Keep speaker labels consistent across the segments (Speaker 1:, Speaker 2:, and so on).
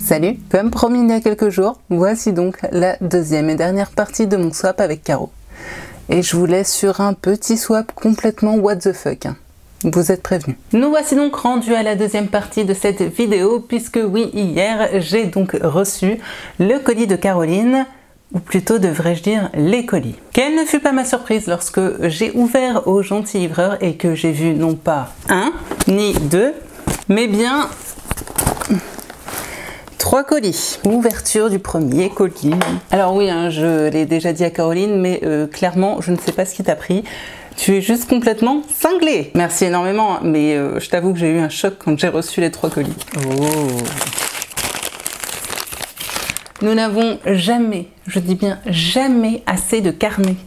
Speaker 1: Salut! Comme promis il y a quelques jours, voici donc la deuxième et dernière partie de mon swap avec Caro. Et je vous laisse sur un petit swap complètement what the fuck. Vous êtes prévenus. Nous voici donc rendus à la deuxième partie de cette vidéo, puisque oui, hier, j'ai donc reçu le colis de Caroline, ou plutôt devrais-je dire les colis. Quelle ne fut pas ma surprise lorsque j'ai ouvert au gentil livreur et que j'ai vu non pas un, ni deux, mais bien 3 colis. Ouverture du premier colis. Alors oui, hein, je l'ai déjà dit à Caroline, mais clairement, je ne sais pas ce qui t'a pris. Tu es juste complètement cinglé. Merci énormément, mais je t'avoue que j'ai eu un choc quand j'ai reçu les 3 colis. Oh. Nous n'avons jamais, je dis bien jamais, assez de carnet.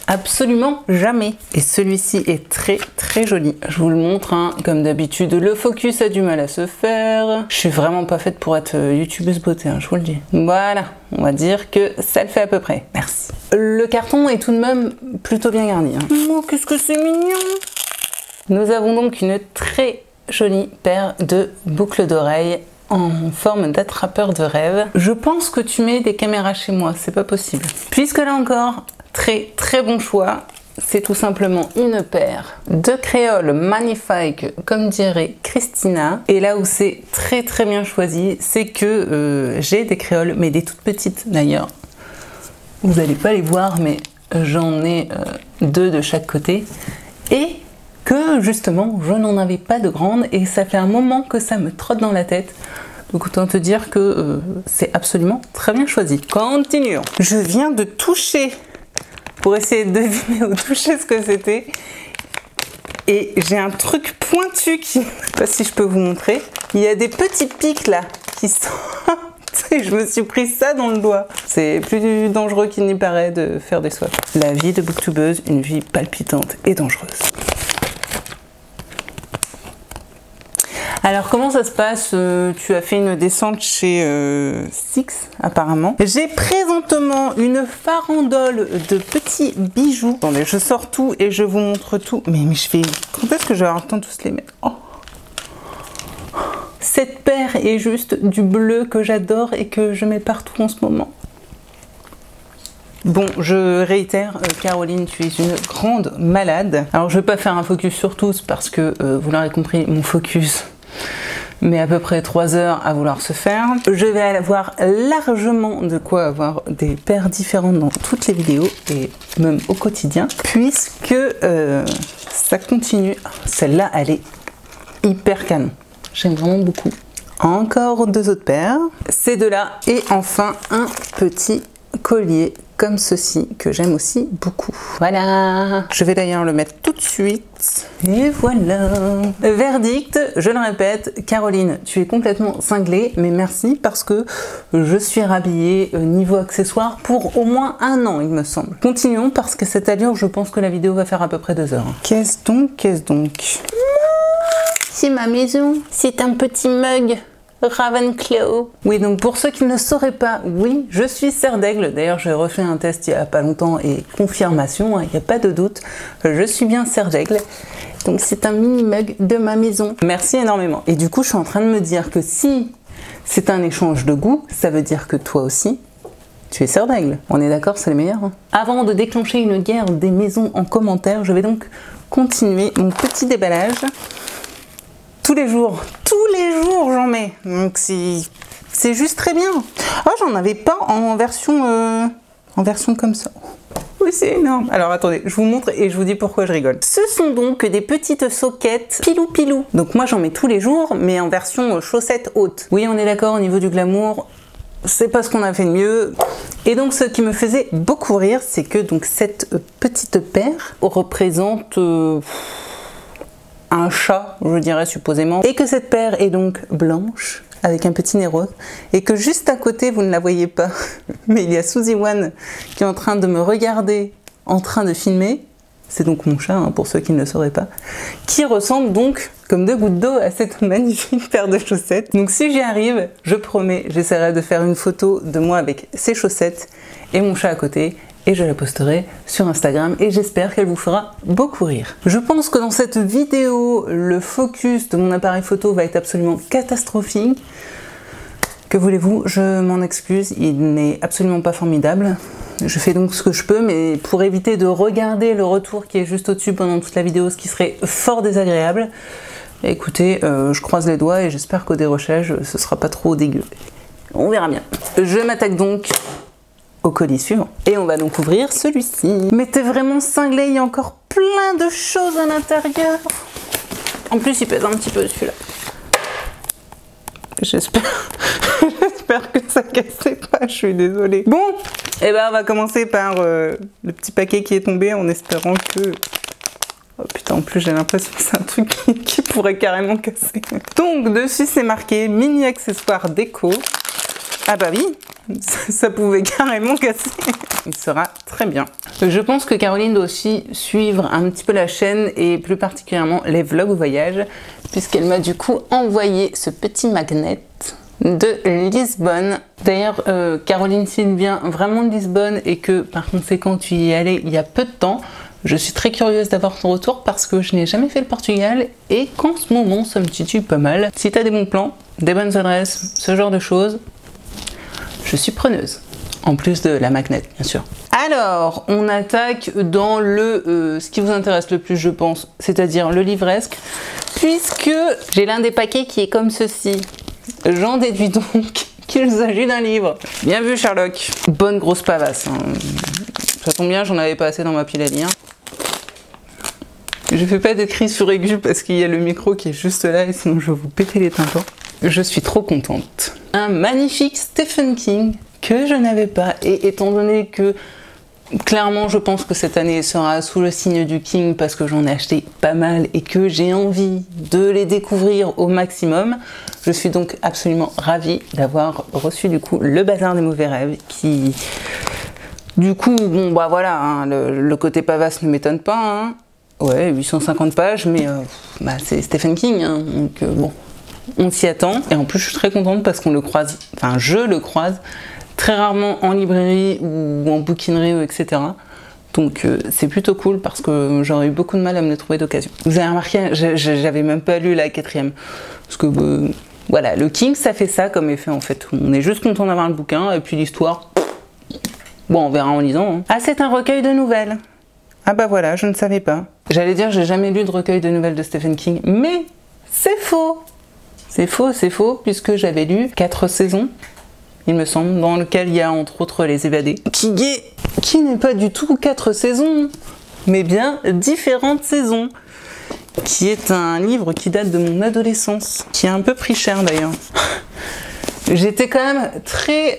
Speaker 1: Absolument jamais. Et celui-ci est très très joli. Je vous le montre, hein. Comme d'habitude, le focus a du mal à se faire. Je suis vraiment pas faite pour être youtubeuse beauté, hein, je vous le dis. Voilà, on va dire que ça le fait à peu près. Merci. Le carton est tout de même plutôt bien garni. Hein. Oh, qu'est-ce que c'est mignon! Nous avons donc une très jolie paire de boucles d'oreilles en forme d'attrapeur de rêve. Je pense que tu mets des caméras chez moi, c'est pas possible. Puisque là encore, très très bon choix. C'est tout simplement une paire de créoles magnifiques, comme dirait Christina. Et là où c'est très très bien choisi, c'est que j'ai des créoles, mais des toutes petites d'ailleurs. Vous n'allez pas les voir, mais j'en ai 2 de chaque côté. Et que justement, je n'en avais pas de grandes et ça fait un moment que ça me trotte dans la tête. Donc autant te dire que c'est absolument très bien choisi. Continuons. Je viens de toucher pour essayer de deviner au toucher ce que c'était. Et j'ai un truc pointu qui... Je sais pas si je peux vous montrer. Il y a des petits pics là qui sortent. Et je me suis pris ça dans le doigt. C'est plus dangereux qu'il n'y paraît de faire des swaps. La vie de booktubeuse, une vie palpitante et dangereuse. Alors comment ça se passe? Tu as fait une descente chez Six apparemment. J'ai présentement une farandole de petits bijoux. Attendez, je sors tout et je vous montre tout. Mais je fais... Quand est-ce que je vais avoir le temps de tous les mettre? Oh. Cette paire est juste du bleu que j'adore et que je mets partout en ce moment. Bon, je réitère, Caroline, tu es une grande malade. Alors je vais pas faire un focus sur tous parce que, vous l'aurez compris, mon focus met à peu près 3 heures à vouloir se faire. Je vais avoir largement de quoi avoir des paires différentes dans toutes les vidéos et même au quotidien, puisque ça continue. Celle-là, elle est hyper canon. J'aime vraiment beaucoup. Encore 2 autres paires. Ces 2-là. Et enfin, un petit collier comme ceci, que j'aime aussi beaucoup. Voilà. Je vais d'ailleurs le mettre tout de suite. Et voilà. Verdict, je le répète, Caroline, tu es complètement cinglée, mais merci parce que je suis rhabillée niveau accessoires pour au moins 1 an, il me semble. Continuons parce que cette allure, je pense que la vidéo va faire à peu près 2 heures. Qu'est-ce donc? Qu'est-ce donc? C'est ma maison. C'est un petit mug Ravenclaw. Oui, donc pour ceux qui ne sauraient pas, oui, je suis Serre d'Aigle. D'ailleurs, j'ai refait un test il n'y a pas longtemps et confirmation, il n'y a pas de doute, je suis bien Serre d'Aigle. Donc c'est un mini mug de ma maison. Merci énormément. Et du coup, je suis en train de me dire que si c'est un échange de goût, ça veut dire que toi aussi, tu es Serre d'Aigle. On est d'accord, c'est le meilleur. Hein. Avant de déclencher une guerre des maisons en commentaire, je vais donc continuer mon petit déballage. Tous les jours j'en mets, donc c'est juste très bien. Oh, j'en avais pas en version comme ça. Oui, c'est énorme. Alors attendez, je vous montre et je vous dis pourquoi je rigole. Ce sont donc des petites soquettes pilou. Donc moi j'en mets tous les jours, mais en version chaussettes hautes. Oui, on est d'accord au niveau du glamour. C'est pas ce qu'on a fait de mieux. Et donc ce qui me faisait beaucoup rire, c'est que donc cette petite paire représente un chat, je dirais supposément, et que cette paire est donc blanche avec un petit nez rose et que juste à côté vous ne la voyez pas, mais il y a Suzy One qui est en train de me regarder, en train de filmer. C'est donc mon chat, hein, pour ceux qui ne le sauraient pas, qui ressemble donc comme 2 gouttes d'eau à cette magnifique paire de chaussettes. Donc si j'y arrive, je promets, j'essaierai de faire une photo de moi avec ces chaussettes et mon chat à côté. Et je la posterai sur Instagram et j'espère qu'elle vous fera beaucoup rire. Je pense que dans cette vidéo, le focus de mon appareil photo va être absolument catastrophique. Que voulez-vous, je m'en excuse, il n'est absolument pas formidable. Je fais donc ce que je peux, mais pour éviter de regarder le retour qui est juste au-dessus pendant toute la vidéo, ce qui serait fort désagréable, écoutez, je croise les doigts et j'espère qu'au dérochage, ce sera pas trop dégueu. On verra bien. Je m'attaque donc au colis suivant. Et on va donc ouvrir celui-ci. Mais t'es vraiment cinglé, il y a encore plein de choses à l'intérieur. En plus, il pèse un petit peu celui-là. J'espère que ça cassait pas, je suis désolée. Bon, et ben on va commencer par le petit paquet qui est tombé en espérant que... Oh putain, en plus j'ai l'impression que c'est un truc qui pourrait carrément casser. Donc dessus c'est marqué mini accessoire déco. Ah bah oui, ça pouvait carrément casser. Il sera très bien. Je pense que Caroline doit aussi suivre un petit peu la chaîne et plus particulièrement les vlogs voyage, puisqu'elle m'a du coup envoyé ce petit magnet de Lisbonne. D'ailleurs, Caroline, s'il vient vraiment de Lisbonne et que par conséquent tu y es allée il y a peu de temps, je suis très curieuse d'avoir ton retour parce que je n'ai jamais fait le Portugal et qu'en ce moment ça me titille pas mal. Si tu as des bons plans, des bonnes adresses, ce genre de choses, je suis preneuse. En plus de la magnette, bien sûr. Alors, on attaque dans le ce qui vous intéresse le plus, je pense, c'est-à-dire le livresque, puisque j'ai l'un des paquets qui est comme ceci. J'en déduis donc qu'il s'agit d'un livre. Bien vu, Sherlock. Bonne grosse pavasse. Hein. Ça tombe bien, j'en avais pas assez dans ma pile à lire. Je fais pas de cris sur aigu parce qu'il y a le micro qui est juste là et sinon je vais vous péter les tympans. Je suis trop contente. Un magnifique Stephen King que je n'avais pas, et étant donné que clairement je pense que cette année sera sous le signe du King parce que j'en ai acheté pas mal et que j'ai envie de les découvrir au maximum, je suis donc absolument ravie d'avoir reçu du coup le Bazar des mauvais rêves qui du coup, bon bah voilà, hein, le côté pavasse ne m'étonne pas, hein. Ouais, 850 pages, mais bah, c'est Stephen King, hein, donc bon, on s'y attend. Et en plus, je suis très contente parce qu'on le croise, enfin je le croise très rarement en librairie ou en bouquinerie, etc. Donc c'est plutôt cool parce que j'aurais eu beaucoup de mal à me le trouver d'occasion. Vous avez remarqué, j'avais même pas lu la 4e. Parce que voilà, le King ça fait ça comme effet en fait. On est juste content d'avoir le bouquin et puis l'histoire, bon on verra en lisant. Hein. Ah, c'est un recueil de nouvelles. Ah bah voilà, je ne savais pas. J'allais dire j'ai jamais lu de recueil de nouvelles de Stephen King, mais c'est faux. C'est faux, puisque j'avais lu 4 saisons, il me semble, dans lequel il y a entre autres Les Évadés, qui n'est pas du tout 4 saisons, mais bien différentes saisons, qui est un livre qui date de mon adolescence, qui a un peu pris cher d'ailleurs. J'étais quand même très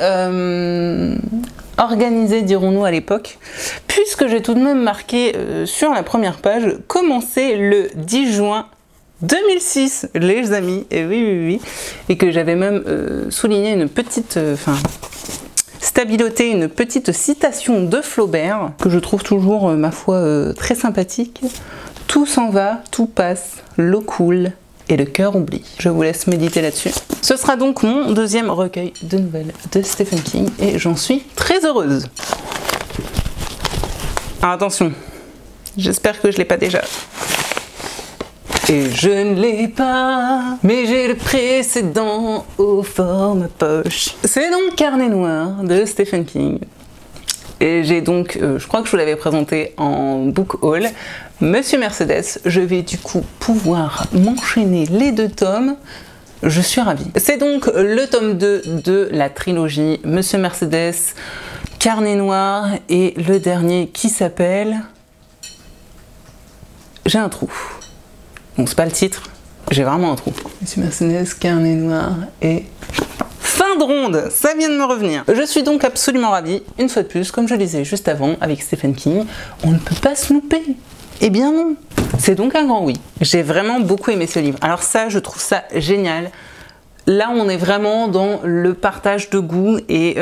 Speaker 1: organisée, dirons-nous, à l'époque, puisque j'ai tout de même marqué sur la première page, commencé le 10 juin 2006, les amis, et oui, et que j'avais même souligné une petite, stabiloté, une petite citation de Flaubert, que je trouve toujours, ma foi, très sympathique. Tout s'en va, tout passe, l'eau coule et le cœur oublie. Je vous laisse méditer là-dessus. Ce sera donc mon deuxième recueil de nouvelles de Stephen King, et j'en suis très heureuse. Alors attention, j'espère que je l'ai pas déjà. Et je ne l'ai pas, mais j'ai le précédent au forme poche. C'est donc Carnet noir de Stephen King. Et j'ai donc, je crois que je vous l'avais présenté en book haul, Monsieur Mercedes. Je vais du coup pouvoir m'enchaîner les 2 tomes. Je suis ravie. C'est donc le tome 2 de la trilogie Monsieur Mercedes, Carnet noir, et le dernier qui s'appelle... J'ai un trou. Bon, c'est pas le titre, j'ai vraiment un trou. Monsieur Mercedes, Carnet noir et... Fin de ronde, ça vient de me revenir. Je suis donc absolument ravie, une fois de plus, comme je le disais juste avant avec Stephen King, on ne peut pas se louper. Eh bien non. C'est donc un grand oui. J'ai vraiment beaucoup aimé ce livre. Alors ça, je trouve ça génial. Là, on est vraiment dans le partage de goût et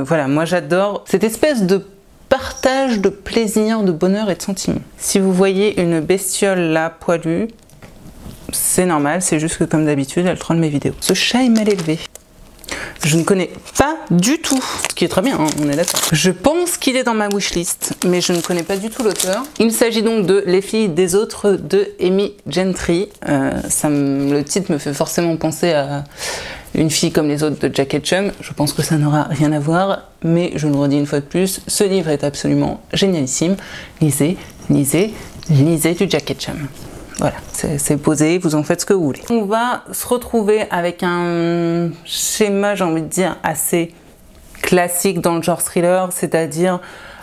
Speaker 1: voilà, moi j'adore cette espèce de partage de plaisir, de bonheur et de sentiments. Si vous voyez une bestiole là, poilue, c'est normal, c'est juste que comme d'habitude, elle troll mes vidéos. Ce chat est mal élevé. Je ne connais pas du tout, ce qui est très bien, hein, on est d'accord. Je pense qu'il est dans ma wishlist, mais je ne connais pas du tout l'auteur. Il s'agit donc de Les filles des autres de Amy Gentry. Le titre me fait forcément penser à Une fille comme les autres de Jack Ketchum, je pense que ça n'aura rien à voir, mais je le redis une fois de plus, ce livre est absolument génialissime. Lisez, lisez, lisez du Jack Ketchum. Voilà, c'est posé, vous en faites ce que vous voulez. On va se retrouver avec un schéma, j'ai envie de dire, assez classique dans le genre thriller, c'est-à-dire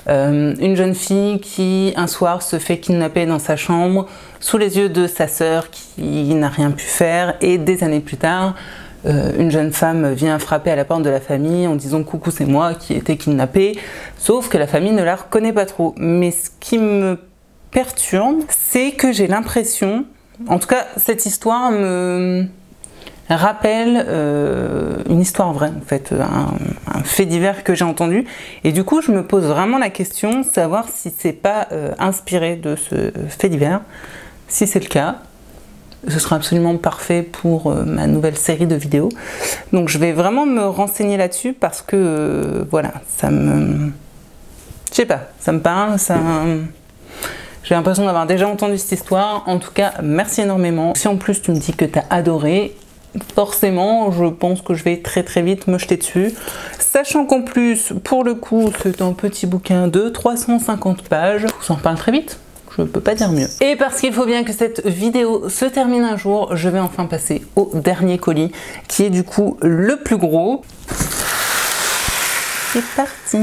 Speaker 1: une jeune fille qui, un soir, se fait kidnapper dans sa chambre, sous les yeux de sa sœur qui n'a rien pu faire, et des années plus tard, une jeune femme vient frapper à la porte de la famille en disant « Coucou, c'est moi qui ai été kidnappée », sauf que la famille ne la reconnaît pas trop. Mais ce qui me perturbe, c'est que j'ai l'impression, en tout cas cette histoire me rappelle une histoire vraie en fait, un fait divers que j'ai entendu, et du coup je me pose vraiment la question, savoir si c'est pas inspiré de ce fait divers. Si c'est le cas, ce sera absolument parfait pour ma nouvelle série de vidéos, donc je vais vraiment me renseigner là-dessus parce que voilà, ça me... je sais pas, ça me parle, ça... J'ai l'impression d'avoir déjà entendu cette histoire. En tout cas, merci énormément. Si en plus tu me dis que tu as adoré, forcément, je pense que je vais très très vite me jeter dessus. Sachant qu'en plus, pour le coup, c'est un petit bouquin de 350 pages. Je vous en parle très vite. Je peux pas dire mieux. Et parce qu'il faut bien que cette vidéo se termine un jour, je vais enfin passer au dernier colis, qui est du coup le plus gros. C'est parti.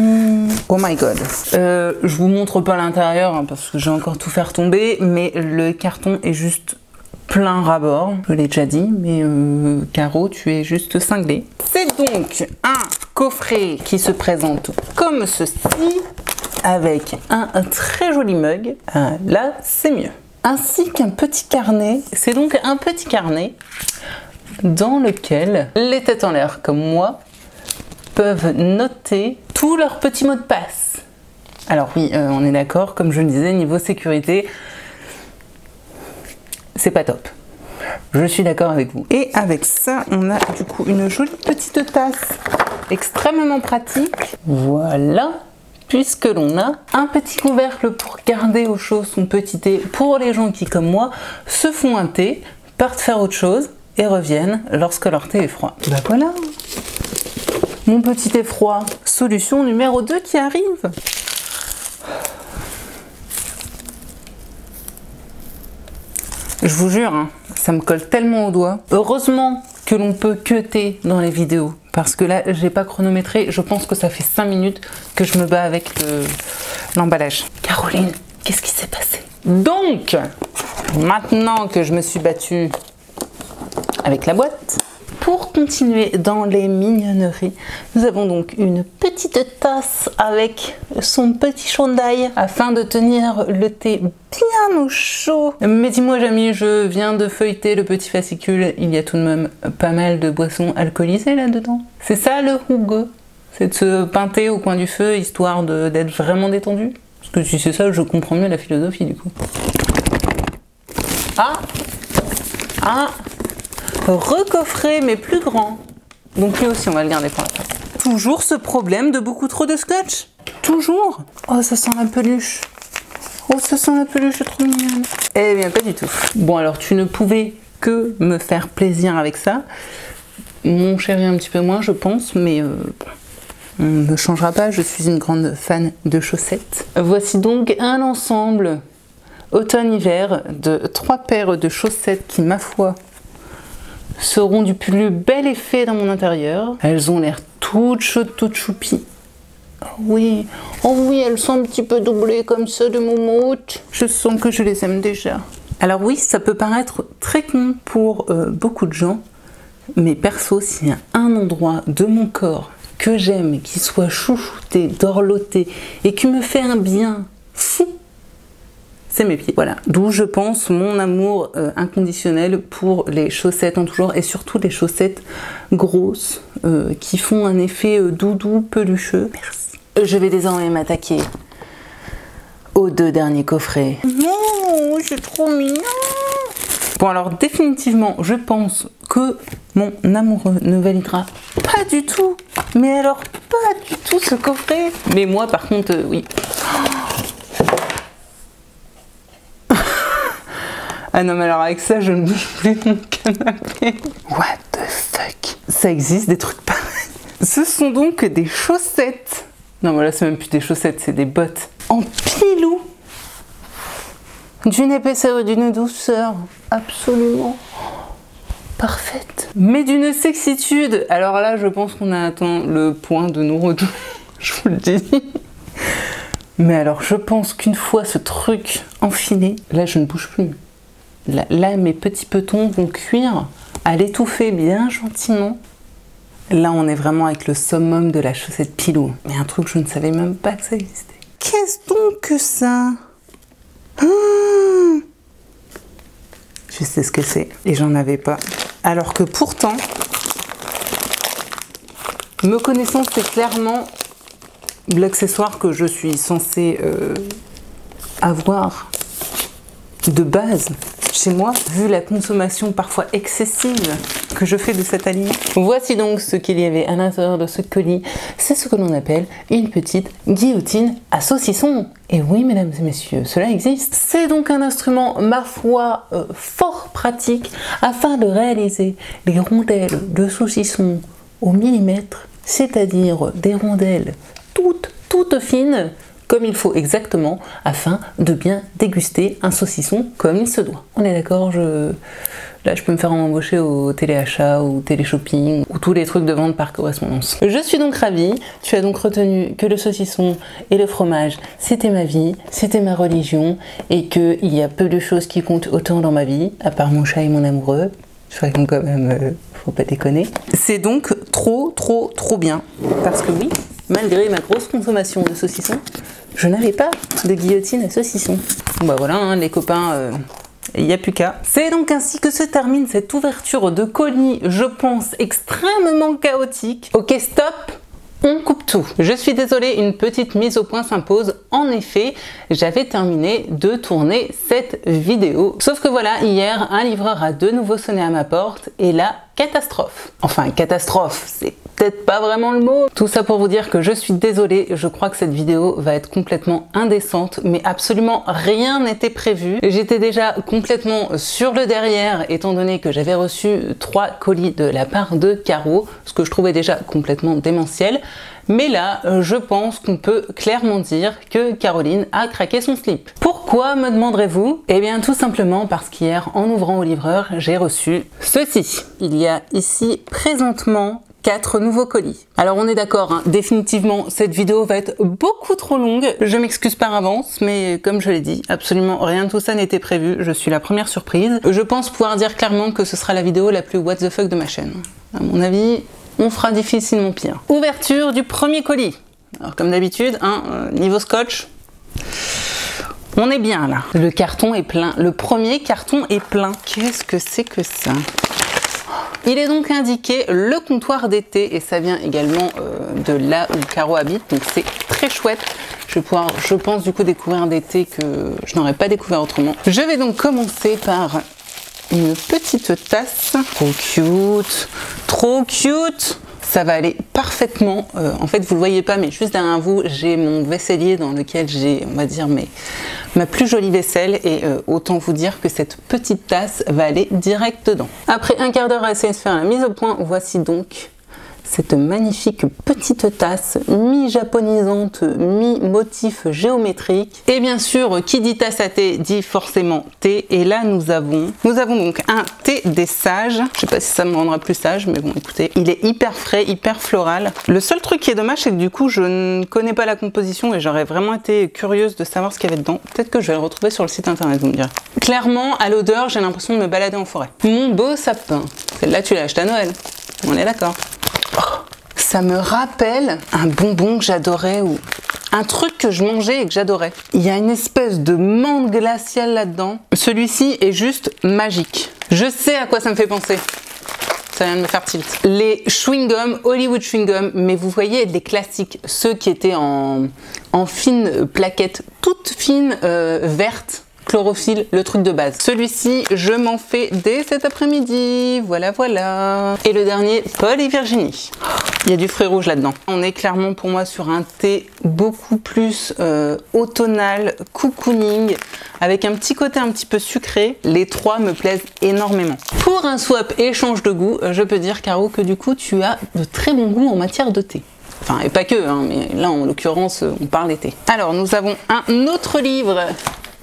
Speaker 1: Oh my god. Je vous montre pas l'intérieur hein, parce que j'ai encore tout faire tomber, mais le carton est juste plein ras-bord. Je l'ai déjà dit, mais Caro, tu es juste cinglée. C'est donc un coffret qui se présente comme ceci, avec un très joli mug. Là, c'est mieux. Ainsi qu'un petit carnet. C'est donc un petit carnet dans lequel les têtes en l'air comme moi peuvent noter tous leurs petits mots de passe. Alors oui, on est d'accord, comme je le disais, niveau sécurité, c'est pas top. Je suis d'accord avec vous. Et avec ça, on a du coup une jolie petite tasse extrêmement pratique. Voilà, puisque l'on a un petit couvercle pour garder au chaud son petit thé pour les gens qui, comme moi, se font un thé, partent faire autre chose et reviennent lorsque leur thé est froid. Bah voilà, mon petit thé froid. Solution numéro 2 qui arrive. Je vous jure, hein, ça me colle tellement aux doigts. Heureusement que l'on peut cutter dans les vidéos. Parce que là, j'ai pas chronométré. Je pense que ça fait 5 minutes que je me bats avec l'emballage. Caroline, qu'est-ce qui s'est passé? Donc, maintenant que je me suis battue avec la boîte, pour continuer dans les mignonneries, nous avons donc une petite tasse avec son petit chandail afin de tenir le thé bien au chaud. Mais dis-moi Jamy, je viens de feuilleter le petit fascicule, il y a tout de même pas mal de boissons alcoolisées là-dedans. C'est ça le rougueux? C'est de se pinter au coin du feu histoire d'être vraiment détendu? Parce que si c'est ça, je comprends mieux la philosophie du coup. Ah, recoffré mais plus grand. Donc lui aussi on va le garder pour la fin. Toujours ce problème de beaucoup trop de scotch. Toujours. Oh ça sent la peluche. Oh ça sent la peluche, c'est trop mignonne. Eh bien pas du tout. Bon alors tu ne pouvais que me faire plaisir avec ça. Mon chéri un petit peu moins je pense, mais on ne changera pas, je suis une grande fan de chaussettes. Voici donc un ensemble automne-hiver de 3 paires de chaussettes qui ma foi seront du plus bel effet dans mon intérieur. Elles ont l'air toutes chaudes, toutes choupies. Oh oui, elles sont un petit peu doublées comme ça de moumoute. Je sens que je les aime déjà. Alors oui, ça peut paraître très con pour beaucoup de gens, mais perso, s'il y a un endroit de mon corps que j'aime, qui soit chouchouté, dorloté et qui me fait un bien fou, c'est mes pieds. Voilà, d'où je pense mon amour inconditionnel pour les chaussettes en tout genre et surtout les chaussettes grosses qui font un effet doudou pelucheux. Merci. Je vais désormais m'attaquer aux 2 derniers coffrets. Non, c'est trop mignon. Bon alors définitivement, je pense que mon amoureux ne validera pas du tout. Mais alors pas du tout ce coffret. Mais moi par contre, oui. Ah non mais alors avec ça je ne bouge plus mon canapé. What the fuck? ça existe des trucs pareils. Ce sont donc des chaussettes. Non, voilà, c'est même plus des chaussettes, c'est des bottes. En pilou. D'une épaisseur et d'une douceur absolument parfaite. Mais d'une sexitude. Alors là, je pense qu'on a atteint le point de non-retour. Je vous le dis. Mais alors, je pense qu'une fois ce truc enfilé, là, je ne bouge plus. Là, mes petits petons vont cuire à l'étouffer bien gentiment. Là, on est vraiment avec le summum de la chaussette pilou. Mais un truc, je ne savais même pas que ça existait. Qu'est-ce donc que ça? Je sais ce que c'est et j'en avais pas. Alors que pourtant, me connaissant, c'est clairement l'accessoire que je suis censée avoir de base chez moi, vu la consommation parfois excessive que je fais de cet aliment. Voici donc ce qu'il y avait à l'intérieur de ce colis. C'est ce que l'on appelle une petite guillotine à saucisson. Et oui, mesdames et messieurs, cela existe. C'est donc un instrument, ma foi, fort pratique afin de réaliser les rondelles de saucisson au millimètre, c'est-à-dire des rondelles toutes fines, comme il faut exactement, afin de bien déguster un saucisson comme il se doit. On est d'accord, là je peux me faire embaucher au téléachat ou téléshopping ou tous les trucs de vente par correspondance. Je suis donc ravie, tu as donc retenu que le saucisson et le fromage c'était ma vie, c'était ma religion et qu'il y a peu de choses qui comptent autant dans ma vie, à part mon chat et mon amoureux. Je crois que quand même, faut pas déconner. C'est donc trop bien, parce que oui, malgré ma grosse consommation de saucisson, je n'avais pas de guillotine à saucisson. Bon bah voilà, hein, les copains, il n'y a plus qu'à. C'est donc ainsi que se termine cette ouverture de colis, je pense, extrêmement chaotique. Ok, stop, on coupe tout. Je suis désolée, une petite mise au point s'impose. En effet, j'avais terminé de tourner cette vidéo. Sauf que voilà, hier, un livreur a de nouveau sonné à ma porte et là, catastrophe. Enfin, catastrophe, c'est peut-être pas vraiment le mot. Tout ça pour vous dire que je suis désolée, je crois que cette vidéo va être complètement indécente, mais absolument rien n'était prévu. J'étais déjà complètement sur le derrière, étant donné que j'avais reçu 3 colis de la part de Caro, ce que je trouvais déjà complètement démentiel. Mais là, je pense qu'on peut clairement dire que Caroline a craqué son slip. Pourquoi, me demanderez-vous? Eh bien tout simplement parce qu'hier, en ouvrant au livreur, j'ai reçu ceci. Il y a ici présentement 4 nouveaux colis. Alors on est d'accord, hein, définitivement cette vidéo va être beaucoup trop longue. Je m'excuse par avance, mais comme je l'ai dit, absolument rien de tout ça n'était prévu. Je suis la première surprise. Je pense pouvoir dire clairement que ce sera la vidéo la plus what the fuck de ma chaîne. À mon avis, on fera difficilement pire. Ouverture du premier colis. Alors comme d'habitude, hein, niveau scotch, on est bien là. Le carton est plein. Le premier carton est plein. Qu'est-ce que c'est que ça? Il est donc indiqué le comptoir d'été et ça vient également de là où Caro habite, donc c'est très chouette. Je vais pouvoir, je pense, du coup découvrir des thés que je n'aurais pas découvert autrement. Je vais donc commencer par une petite tasse. Trop cute, trop cute. Ça va aller parfaitement. En fait, vous le voyez pas, mais juste derrière vous, j'ai mon vaisselier dans lequel j'ai, on va dire, ma plus jolie vaisselle. Et autant vous dire que cette petite tasse va aller direct dedans. Après un quart d'heure à essayer de faire la mise au point, voici donc cette magnifique petite tasse mi-japonisante, mi-motif géométrique. Et bien sûr, qui dit tasse à thé dit forcément thé. Et là, nous avons donc un thé des sages. Je sais pas si ça me rendra plus sage, mais bon, écoutez, il est hyper frais, hyper floral. Le seul truc qui est dommage, c'est que du coup, je ne connais pas la composition et j'aurais vraiment été curieuse de savoir ce qu'il y avait dedans. Peut-être que je vais le retrouver sur le site internet, vous me direz. Clairement, à l'odeur, j'ai l'impression de me balader en forêt. Mon beau sapin. Celle-là, tu l'as acheté à Noël. On est d'accord. Ça me rappelle un bonbon que j'adorais ou un truc que je mangeais et que j'adorais. Il y a une espèce de menthe glaciale là-dedans. Celui-ci est juste magique. Je sais à quoi ça me fait penser. Ça vient de me faire tilt. Les chewing-gum, Hollywood chewing-gum, mais vous voyez les classiques, ceux qui étaient en fines plaquettes, toutes fines, vertes, chlorophylle, le truc de base. Celui-ci, je m'en fais dès cet après-midi. Voilà, voilà. Et le dernier, Paul et Virginie. Il y a du fruit rouge là-dedans. On est clairement pour moi sur un thé beaucoup plus automnal, cocooning, avec un petit côté un petit peu sucré. Les trois me plaisent énormément. Pour un swap échange de goût, je peux dire, Caro, que du coup, tu as de très bons goûts en matière de thé. Enfin, et pas que, hein, mais là, en l'occurrence, on parle des thés. Alors, nous avons un autre livre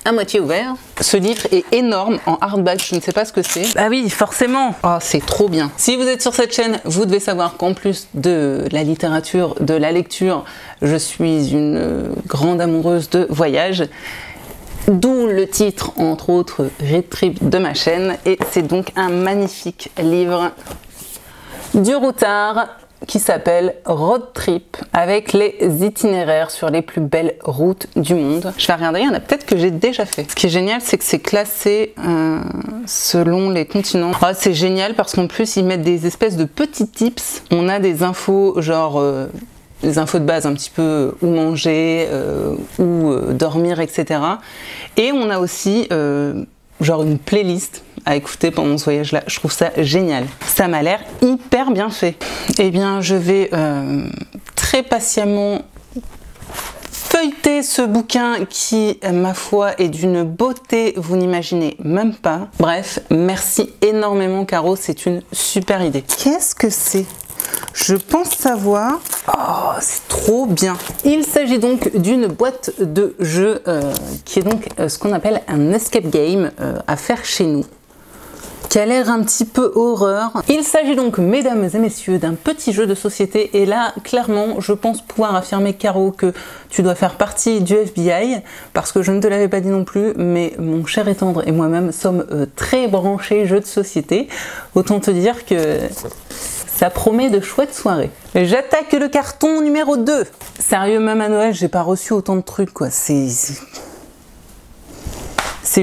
Speaker 1: à moitié ouvert. Ce livre est énorme en hardback, je ne sais pas ce que c'est. Ah oui, forcément. Oh, c'est trop bien. Si vous êtes sur cette chaîne, vous devez savoir qu'en plus de la littérature, de la lecture, je suis une grande amoureuse de voyage. D'où le titre, entre autres, Road Trip de ma chaîne. Et c'est donc un magnifique livre du routard qui s'appelle Road Trip, avec les itinéraires sur les plus belles routes du monde. Je vais regarder, il y en a peut-être que j'ai déjà fait. Ce qui est génial, c'est que c'est classé selon les continents. Oh, c'est génial parce qu'en plus, ils mettent des espèces de petits tips. On a des infos, genre des infos de base, un petit peu où manger, où dormir, etc. Et on a aussi genre une playlist à écouter pendant ce voyage-là. Je trouve ça génial. Ça m'a l'air hyper bien fait. Eh bien, je vais très patiemment feuilleter ce bouquin qui, ma foi, est d'une beauté, vous n'imaginez même pas. Bref, merci énormément, Caro, c'est une super idée. Qu'est-ce que c'est ? Je pense savoir. Oh, c'est trop bien. Il s'agit donc d'une boîte de jeux qui est donc ce qu'on appelle un escape game à faire chez nous, qui a l'air un petit peu horreur. Il s'agit donc, mesdames et messieurs, d'un petit jeu de société. Et là, clairement, je pense pouvoir affirmer, Caro, que tu dois faire partie du FBI, parce que je ne te l'avais pas dit non plus, mais mon cher et tendre et moi-même sommes très branchés jeux de société. Autant te dire que ça promet de chouettes soirées. J'attaque le carton numéro 2. Sérieux, même à Noël, j'ai pas reçu autant de trucs, quoi. C'est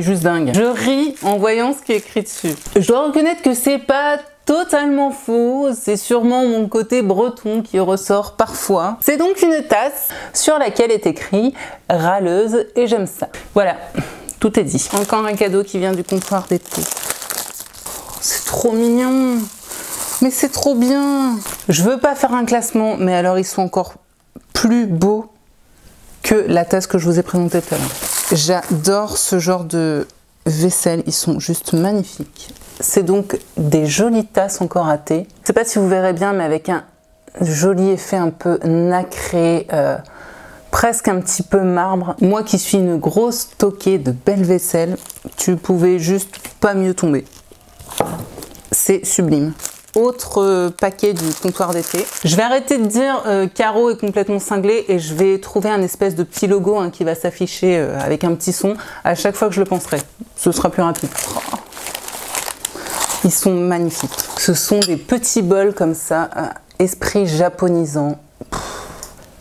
Speaker 1: juste dingue. Je ris en voyant ce qui est écrit dessus. Je dois reconnaître que c'est pas totalement faux, c'est sûrement mon côté breton qui ressort parfois. C'est donc une tasse sur laquelle est écrit « Râleuse » et j'aime ça. Voilà, tout est dit. Encore un cadeau qui vient du comptoir d'été. Oh, c'est trop mignon. Mais c'est trop bien. Je veux pas faire un classement, mais alors ils sont encore plus beaux que la tasse que je vous ai présentée tout à l'heure. J'adore ce genre de vaisselle, ils sont juste magnifiques. C'est donc des jolies tasses encore à thé. Je sais pas si vous verrez bien, mais avec un joli effet un peu nacré, presque un petit peu marbre. Moi qui suis une grosse toquée de belle vaisselle, tu pouvais juste pas mieux tomber. C'est sublime. Autre paquet du comptoir d'été. Je vais arrêter de dire Caro est complètement cinglé et je vais trouver un espèce de petit logo qui va s'afficher avec un petit son à chaque fois que je le penserai. Ce sera plus rapide. Oh. Ils sont magnifiques. Ce sont des petits bols comme ça, esprit japonisant.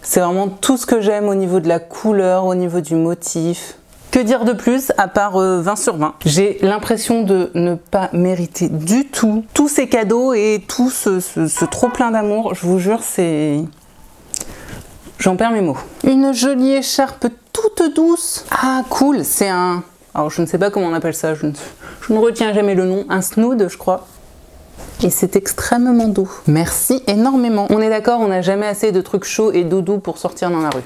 Speaker 1: C'est vraiment tout ce que j'aime au niveau de la couleur, au niveau du motif. Que dire de plus à part 20 sur 20. J'ai l'impression de ne pas mériter du tout tous ces cadeaux et tout ce trop plein d'amour. Je vous jure, c'est... J'en perds mes mots. Une jolie écharpe toute douce. Ah cool, c'est un... Alors je ne sais pas comment on appelle ça, je ne retiens jamais le nom. Un snood, je crois. Et c'est extrêmement doux. Merci énormément. On est d'accord, on n'a jamais assez de trucs chauds et doudous pour sortir dans la rue.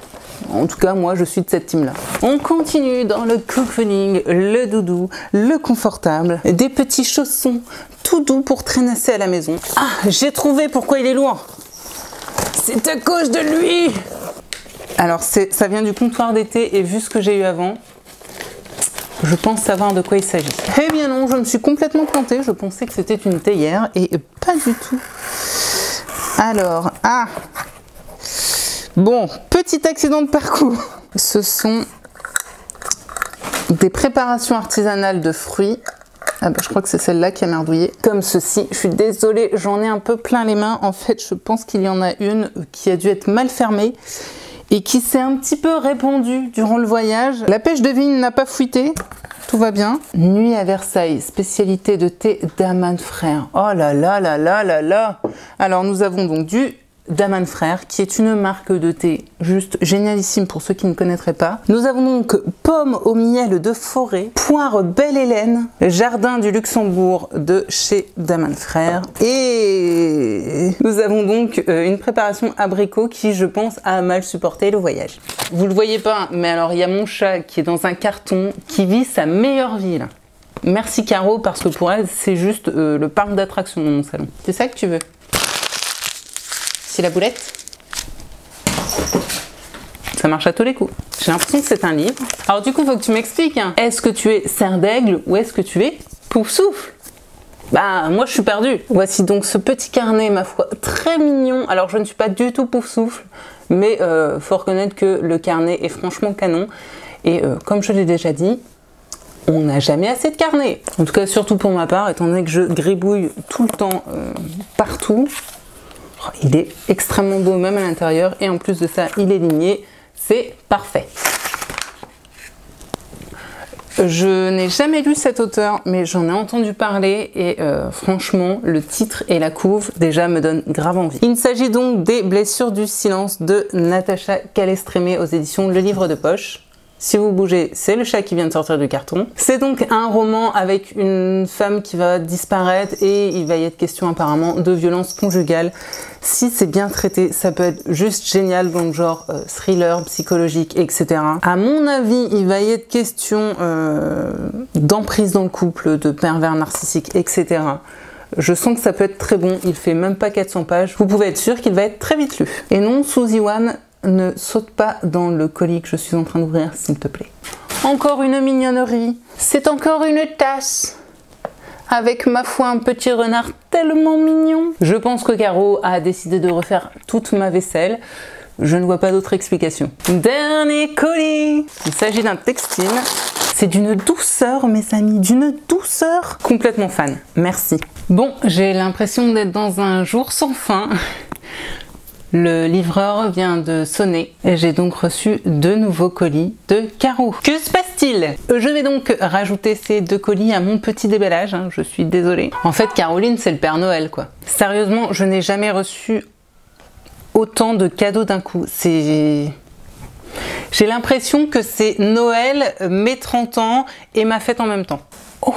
Speaker 1: En tout cas, moi, je suis de cette team-là. On continue dans le cocooning, le doudou, le confortable, des petits chaussons tout doux pour traînasser à la maison. Ah, j'ai trouvé pourquoi il est lourd. C'est à cause de lui. Alors, ça vient du comptoir d'été et vu ce que j'ai eu avant, je pense savoir de quoi il s'agit. Eh bien non, je me suis complètement plantée. Je pensais que c'était une théière et pas du tout. Alors, ah bon, petit accident de parcours. Ce sont des préparations artisanales de fruits. Ah bah, je crois que c'est celle-là qui a merdouillé. Comme ceci. Je suis désolée, j'en ai un peu plein les mains. En fait, je pense qu'il y en a une qui a dû être mal fermée et qui s'est un petit peu répandue durant le voyage. La pêche de vigne n'a pas fuité. Tout va bien. Nuit à Versailles, spécialité de thé d'Aman Frères. Oh là là là là là là. Alors nous avons donc du Daman Frères, qui est une marque de thé juste génialissime pour ceux qui ne connaîtraient pas. Nous avons donc pomme au miel de forêt, poire Belle Hélène, jardin du Luxembourg de chez Daman Frères. Et nous avons donc une préparation abricot qui, je pense, a mal supporté le voyage. Vous le voyez pas, mais alors il y a mon chat qui est dans un carton, qui vit sa meilleure vie là. Merci Caro, parce que pour elle, c'est juste le parc d'attractions dans mon salon. C'est ça que tu veux? C'est la boulette. Ça marche à tous les coups. J'ai l'impression que c'est un livre. Alors du coup, il faut que tu m'expliques. Hein. Est-ce que tu es cerf d'aigle ou est-ce que tu es Poufsouffle? Bah, moi je suis perdue. Voici donc ce petit carnet, ma foi, très mignon. Alors je ne suis pas du tout Poufsouffle, mais faut reconnaître que le carnet est franchement canon. Et comme je l'ai déjà dit, on n'a jamais assez de carnet. En tout cas, surtout pour ma part, étant donné que je gribouille tout le temps partout. Il est extrêmement beau même à l'intérieur et en plus de ça il est ligné, c'est parfait. Je n'ai jamais lu cet auteur mais j'en ai entendu parler et franchement le titre et la couve déjà me donnent grave envie. Il s'agit donc des Blessures du silence de Natacha Calestrémé aux éditions Le Livre de Poche. Si vous bougez, c'est le chat qui vient de sortir du carton. C'est donc un roman avec une femme qui va disparaître et il va y être question apparemment de violence conjugale. Si c'est bien traité, ça peut être juste génial, donc genre thriller, psychologique, etc. À mon avis, il va y être question d'emprise dans le couple, de pervers narcissiques, etc. Je sens que ça peut être très bon, il fait même pas 400 pages. Vous pouvez être sûr qu'il va être très vite lu. Et non, Suzy One, ne saute pas dans le colis que je suis en train d'ouvrir, s'il te plaît. Encore une mignonnerie. C'est encore une tasse. Avec, ma foi, un petit renard tellement mignon. Je pense que Caro a décidé de refaire toute ma vaisselle. Je ne vois pas d'autre explication. Dernier colis. Il s'agit d'un textile. C'est d'une douceur, mes amis, d'une douceur. Complètement fan. Merci. Bon, j'ai l'impression d'être dans un jour sans fin. Le livreur vient de sonner et j'ai donc reçu 2 nouveaux colis de Caro. Que se passe-t-il? Je vais donc rajouter ces 2 colis à mon petit déballage, hein, je suis désolée. En fait, Caroline, c'est le Père Noël, quoi. Sérieusement, je n'ai jamais reçu autant de cadeaux d'un coup. J'ai l'impression que c'est Noël, mes 30 ans et ma fête en même temps. Oh,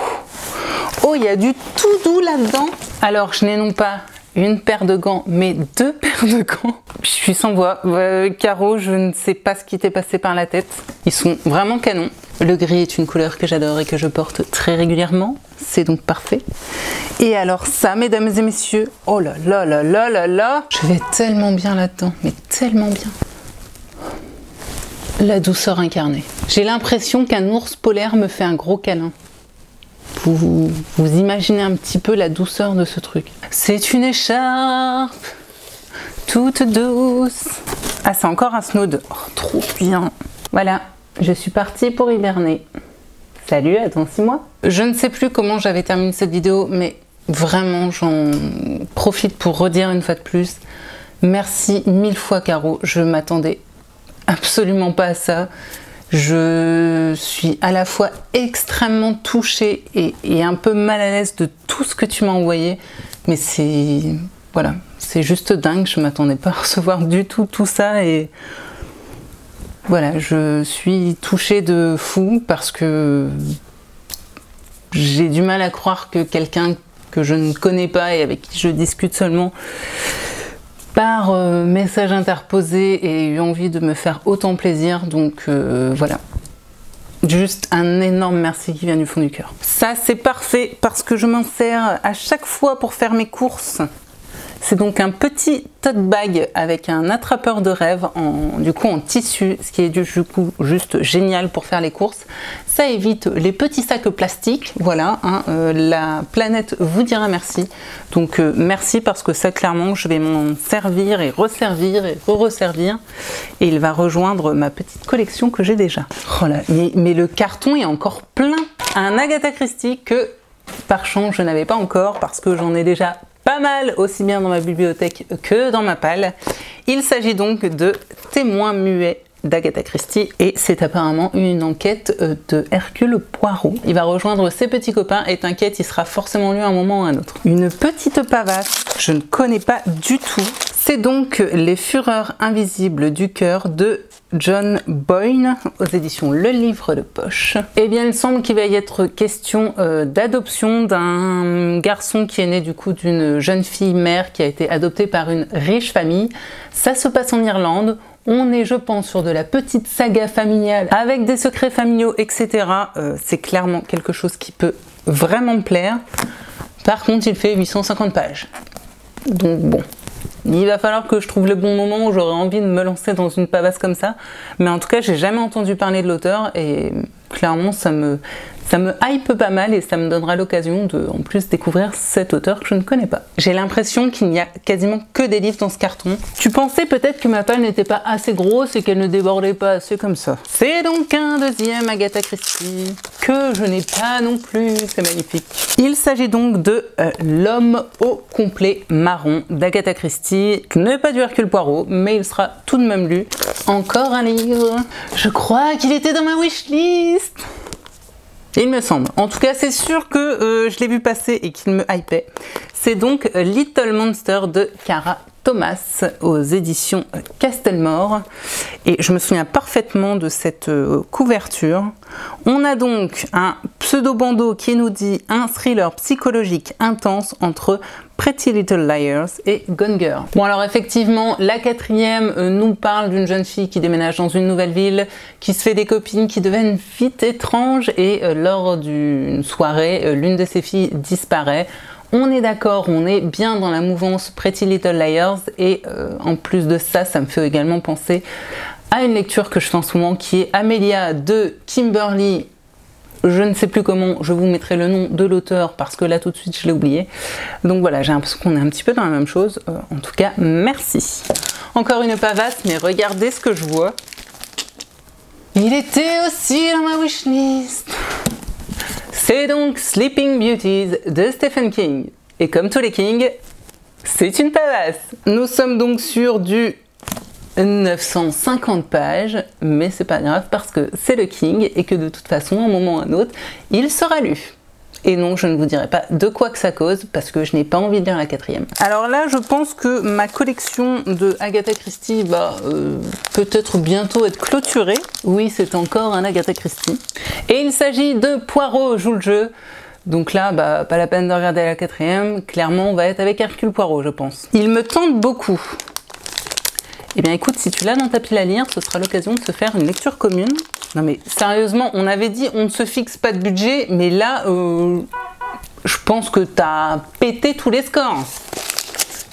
Speaker 1: il y a du tout doux là-dedans. Alors, je n'ai non pas une paire de gants, mais 2 paires de gants. Je suis sans voix. Caro, je ne sais pas ce qui t'est passé par la tête. Ils sont vraiment canons. Le gris est une couleur que j'adore et que je porte très régulièrement. C'est donc parfait. Et alors ça, mesdames et messieurs, oh là là là là là là, je vais tellement bien là-dedans, mais tellement bien. La douceur incarnée. J'ai l'impression qu'un ours polaire me fait un gros câlin. Vous imaginez un petit peu la douceur de ce truc. C'est une écharpe toute douce. Ah, c'est encore un snood. Oh, trop bien. Voilà, je suis partie pour hiberner. Salut, à dans 6 mois. Je ne sais plus comment j'avais terminé cette vidéo, mais vraiment, j'en profite pour redire une fois de plus. Merci 1000 fois, Caro. Je m'attendais absolument pas à ça. Je suis à la fois extrêmement touchée et un peu mal à l'aise de tout ce que tu m'as envoyé, mais c'est voilà, c'est juste dingue, je m'attendais pas à recevoir du tout ça et voilà, je suis touchée de fou parce que j'ai du mal à croire que quelqu'un que je ne connais pas et avec qui je discute seulement par message interposé et eu envie de me faire autant plaisir, donc voilà. Juste un énorme merci qui vient du fond du cœur. Ça c'est parfait parce que je m'en sers à chaque fois pour faire mes courses. C'est donc un petit tote bag avec un attrapeur de rêve du coup en tissu, ce qui est du coup juste génial pour faire les courses. Ça évite les petits sacs plastiques, voilà, hein, la planète vous dira merci. Donc merci parce que ça clairement je vais m'en servir et resservir et re-resservir et il va rejoindre ma petite collection que j'ai déjà. Oh là, mais le carton est encore plein. Un Agatha Christie que par chance je n'avais pas encore parce que j'en ai déjà pas mal, aussi bien dans ma bibliothèque que dans ma palle. Il s'agit donc de Témoins muets d'Agatha Christie et c'est apparemment une enquête de Hercule Poirot. Il va rejoindre ses petits copains et t'inquiète, il sera forcément lu à un moment ou à un autre. Une petite pavasse, je ne connais pas du tout. C'est donc Les Fureurs invisibles du cœur de John Boyne aux éditions Le Livre de Poche. Eh bien, il semble qu'il va y être question d'adoption d'un garçon qui est né du coup d'une jeune fille mère qui a été adoptée par une riche famille. Ça se passe en Irlande. On est, je pense, sur de la petite saga familiale avec des secrets familiaux, etc. C'est clairement quelque chose qui peut vraiment me plaire. Par contre, il fait 850 pages. Donc bon. Il va falloir que je trouve le bon moment où j'aurai envie de me lancer dans une pavasse comme ça. Mais en tout cas, j'ai jamais entendu parler de l'auteur et clairement, ça me hype pas mal et ça me donnera l'occasion de, en plus, découvrir cet auteur que je ne connais pas. J'ai l'impression qu'il n'y a quasiment que des livres dans ce carton. Tu pensais peut-être que ma palle n'était pas assez grosse et qu'elle ne débordait pas assez comme ça. C'est donc un deuxième Agatha Christie que je n'ai pas non plus. C'est magnifique. Il s'agit donc de L'homme au complet marron d'Agatha Christie. Ce n'est pas du Hercule Poirot, mais il sera tout de même lu. Encore un livre. Je crois qu'il était dans ma wishlist. Il me semble. En tout cas, c'est sûr que je l'ai vu passer et qu'il me hypait. C'est donc Little Monster de Cara Thomas aux éditions Castelmore. Et je me souviens parfaitement de cette couverture. On a donc un pseudo-bandeau qui nous dit un thriller psychologique intense entre Pretty Little Liars et Gone Girl. Bon alors effectivement, la quatrième nous parle d'une jeune fille qui déménage dans une nouvelle ville, qui se fait des copines qui deviennent vite étranges et lors d'une soirée, l'une de ses filles disparaît. On est d'accord, on est bien dans la mouvance Pretty Little Liars et en plus de ça, ça me fait également penser à une lecture que je fais en ce moment qui est Amelia de Kimberly. Je ne sais plus comment, je vous mettrai le nom de l'auteur parce que là tout de suite je l'ai oublié. Donc voilà, j'ai l'impression qu'on est un petit peu dans la même chose. En tout cas, merci. Encore une pavasse, mais regardez ce que je vois. Il était aussi dans ma wishlist. C'est donc Sleeping Beauties de Stephen King. Et comme tous les King, c'est une pavasse. Nous sommes donc sur du 950 pages, mais c'est pas grave parce que c'est le King et que de toute façon, à un moment ou à un autre, il sera lu. Et non, je ne vous dirai pas de quoi que ça cause parce que je n'ai pas envie de lire la quatrième. Alors là, je pense que ma collection de Agatha Christie va peut-être bientôt être clôturée. Oui, c'est encore un Agatha Christie. Et il s'agit de Poirot joue le jeu. Donc là, pas la peine de regarder la quatrième. Clairement, on va être avec Hercule Poirot, je pense. Il me tente beaucoup. Eh bien écoute, si tu l'as dans ta pile à lire, ce sera l'occasion de se faire une lecture commune. Non mais sérieusement, on avait dit on ne se fixe pas de budget, mais là, je pense que t'as pété tous les scores.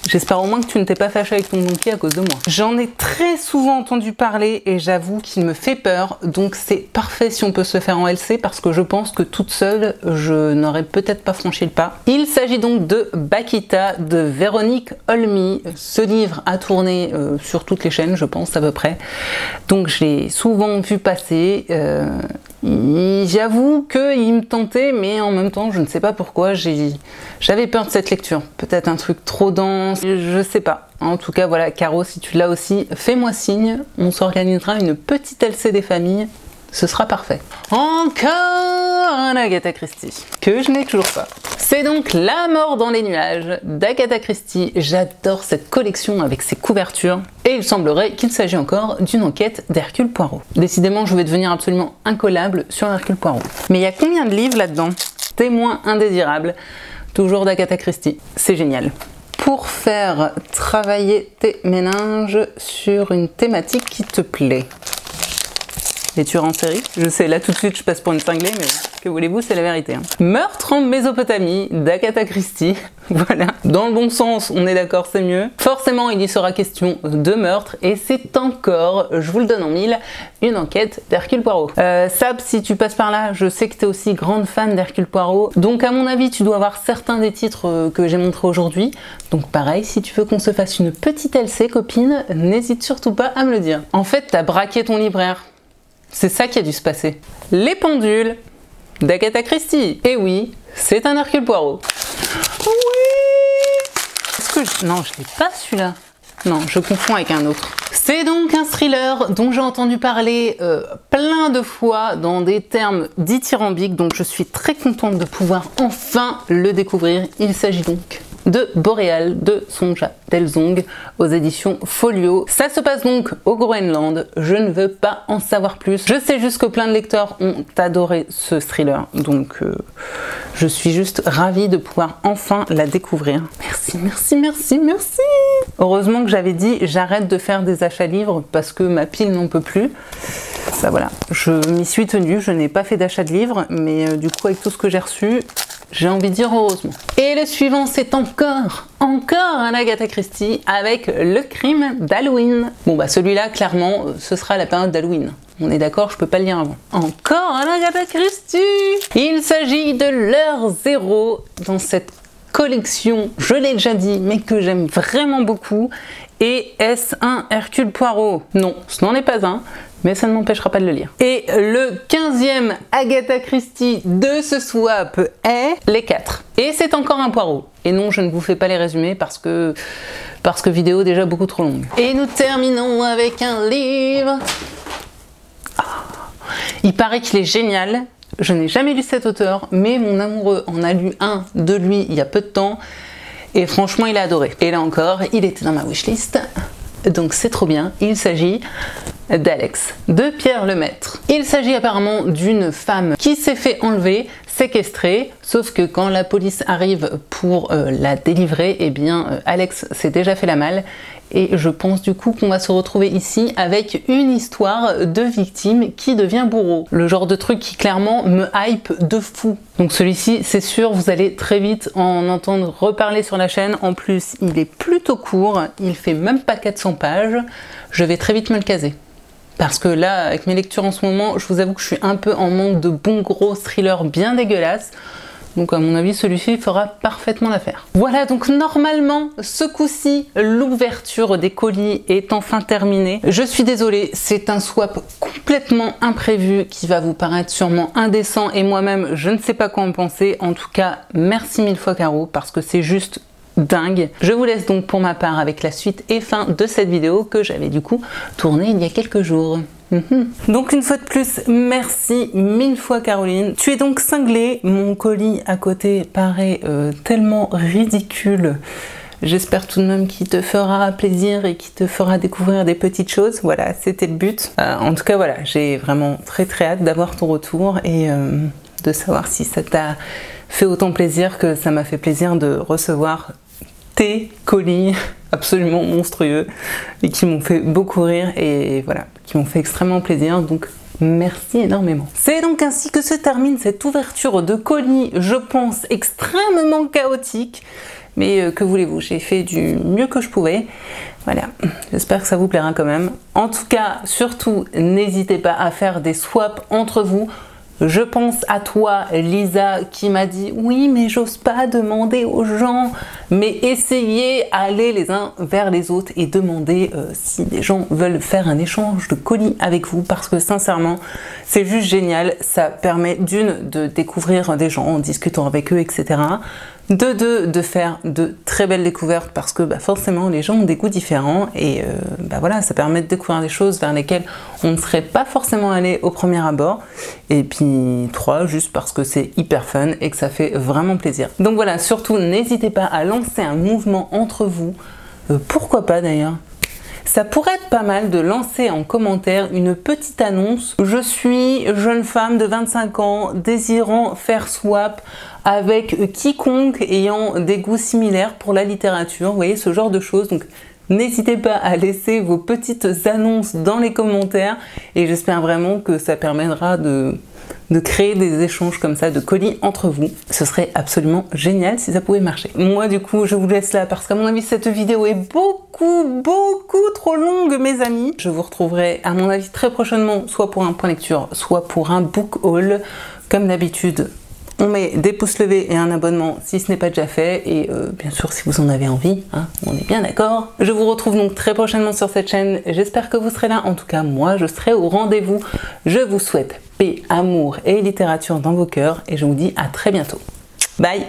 Speaker 1: J'espère au moins que tu ne t'es pas fâché avec ton donkey à cause de moi. J'en ai très souvent entendu parler et j'avoue qu'il me fait peur, donc c'est parfait si on peut se le faire en LC parce que je pense que toute seule, je n'aurais peut-être pas franchi le pas. Il s'agit donc de Bakita de Véronique Olmy. Ce livre a tourné sur toutes les chaînes, je pense à peu près. Donc je l'ai souvent vu passer. J'avoue qu'il me tentait, mais en même temps, je ne sais pas pourquoi, j'avais peur de cette lecture. Peut-être un truc trop dense, je sais pas. En tout cas, voilà, Caro, si tu l'as aussi, fais-moi signe. On s'organisera une petite LC des familles. Ce sera parfait. Encore un Agatha Christie, que je n'ai toujours pas. C'est donc La mort dans les nuages d'Agatha Christie. J'adore cette collection avec ses couvertures. Et il semblerait qu'il s'agit encore d'une enquête d'Hercule Poirot. Décidément, je vais devenir absolument incollable sur Hercule Poirot. Mais il y a combien de livres là-dedans? Témoin indésirable, toujours d'Agatha Christie. C'est génial. Pour faire travailler tes méninges sur une thématique qui te plaît. Les tueurs en série. Je sais, là tout de suite je passe pour une cinglée, mais que voulez-vous, c'est la vérité. Hein. Meurtre en Mésopotamie d'Agatha Christie. Voilà. Dans le bon sens, on est d'accord, c'est mieux. Forcément, il y sera question de meurtre et c'est encore, je vous le donne en mille, une enquête d'Hercule Poirot. Sab, si tu passes par là, je sais que tu es aussi grande fan d'Hercule Poirot. Donc à mon avis, tu dois avoir certains des titres que j'ai montrés aujourd'hui. Donc pareil, si tu veux qu'on se fasse une petite LC, copine, n'hésite surtout pas à me le dire. En fait, t'as braqué ton libraire. C'est ça qui a dû se passer. Les pendules d'Agatha Christie. Et oui, c'est un Hercule Poirot. Oui. Est-ce que non, je l'ai pas celui-là. Non, je confonds avec un autre. C'est donc un thriller dont j'ai entendu parler plein de fois dans des termes dithyrambiques, donc je suis très contente de pouvoir enfin le découvrir. Il s'agit donc de Boréal de Sonja Delzong aux éditions Folio. Ça se passe donc au Groenland, je ne veux pas en savoir plus. Je sais juste que plein de lecteurs ont adoré ce thriller, donc je suis juste ravie de pouvoir enfin la découvrir. Merci, merci, merci, merci. Heureusement que j'avais dit j'arrête de faire des achats livres parce que ma pile n'en peut plus. Bah voilà, je m'y suis tenue, je n'ai pas fait d'achat de livres, mais du coup avec tout ce que j'ai reçu, j'ai envie de dire heureusement. Et le suivant, c'est encore un Agatha Christie avec Le Crime d'Halloween. Bon bah celui-là, clairement, ce sera la période d'Halloween. On est d'accord, je peux pas le lire avant. Encore un Agatha Christie. Il s'agit de l'heure zéro dans cette collection, je l'ai déjà dit, mais que j'aime vraiment beaucoup. Et est-ce un Hercule Poirot? Non, ce n'en est pas un, mais ça ne m'empêchera pas de le lire. Et le 15e Agatha Christie de ce swap est Les 4. Et c'est encore un Poirot. Et non, je ne vous fais pas les résumés parce que vidéo déjà beaucoup trop longue. Et nous terminons avec un livre. Il paraît qu'il est génial. Je n'ai jamais lu cet auteur, mais mon amoureux en a lu un de lui il y a peu de temps. Et franchement, il a adoré. Et là encore, il était dans ma wishlist. Donc c'est trop bien. Il s'agit d'Alex, de Pierre Lemaitre. Il s'agit apparemment d'une femme qui s'est fait enlever, séquestrée, sauf que quand la police arrive pour la délivrer, eh bien Alex s'est déjà fait la malle. Et je pense du coup qu'on va se retrouver ici avec une histoire de victime qui devient bourreau. Le genre de truc qui clairement me hype de fou. Donc celui-ci, c'est sûr, vous allez très vite en entendre reparler sur la chaîne. En plus, il est plutôt court, il fait même pas 400 pages. Je vais très vite me le caser. Parce que là, avec mes lectures en ce moment, je vous avoue que je suis un peu en manque de bons gros thrillers bien dégueulasses. Donc à mon avis, celui-ci fera parfaitement l'affaire. Voilà, donc normalement, ce coup-ci, l'ouverture des colis est enfin terminée. Je suis désolée, c'est un swap complètement imprévu qui va vous paraître sûrement indécent et moi-même, je ne sais pas quoi en penser. En tout cas, merci mille fois Caro, parce que c'est juste dingue. Je vous laisse donc pour ma part avec la suite et fin de cette vidéo que j'avais du coup tournée il y a quelques jours. Donc une fois de plus, merci mille fois Caroline. Tu es donc cinglée, mon colis à côté paraît tellement ridicule. J'espère tout de même qu'il te fera plaisir et qu'il te fera découvrir des petites choses. Voilà, c'était le but. En tout cas voilà, j'ai vraiment très hâte d'avoir ton retour et de savoir si ça t'a fait autant plaisir que ça m'a fait plaisir de recevoir tes colis absolument monstrueux et qui m'ont fait beaucoup rire et voilà, qui m'ont fait extrêmement plaisir, donc merci énormément. C'est donc ainsi que se termine cette ouverture de colis, je pense extrêmement chaotique, mais que voulez-vous, j'ai fait du mieux que je pouvais. Voilà, j'espère que ça vous plaira quand même. En tout cas, surtout, n'hésitez pas à faire des swaps entre vous. Je pense à toi, Lisa, qui m'a dit « Oui, mais j'ose pas demander aux gens. » Mais essayez, allez les uns vers les autres et demandez si des gens veulent faire un échange de colis avec vous. Parce que sincèrement, c'est juste génial. Ça permet d'une, de découvrir des gens en discutant avec eux, etc. De deux, de faire de très belles découvertes parce que forcément les gens ont des goûts différents et voilà, ça permet de découvrir des choses vers lesquelles on ne serait pas forcément allé au premier abord. Et puis 3, juste parce que c'est hyper fun et que ça fait vraiment plaisir. Donc voilà, surtout n'hésitez pas à lancer un mouvement entre vous, pourquoi pas d'ailleurs. Ça pourrait être pas mal de lancer en commentaire une petite annonce. Je suis jeune femme de 25 ans désirant faire swap avec quiconque ayant des goûts similaires pour la littérature. Vous voyez, ce genre de choses. Donc n'hésitez pas à laisser vos petites annonces dans les commentaires et j'espère vraiment que ça permettra de créer des échanges comme ça de colis entre vous. Ce serait absolument génial si ça pouvait marcher. Moi du coup je vous laisse là parce qu'à mon avis cette vidéo est beaucoup trop longue mes amis. Je vous retrouverai à mon avis très prochainement soit pour un point lecture soit pour un book haul. Comme d'habitude on met des pouces levés et un abonnement si ce n'est pas déjà fait et bien sûr si vous en avez envie, hein, on est bien d'accord. Je vous retrouve donc très prochainement sur cette chaîne, j'espère que vous serez là, en tout cas moi je serai au rendez-vous. Je vous souhaite paix, amour et littérature dans vos cœurs et je vous dis à très bientôt. Bye!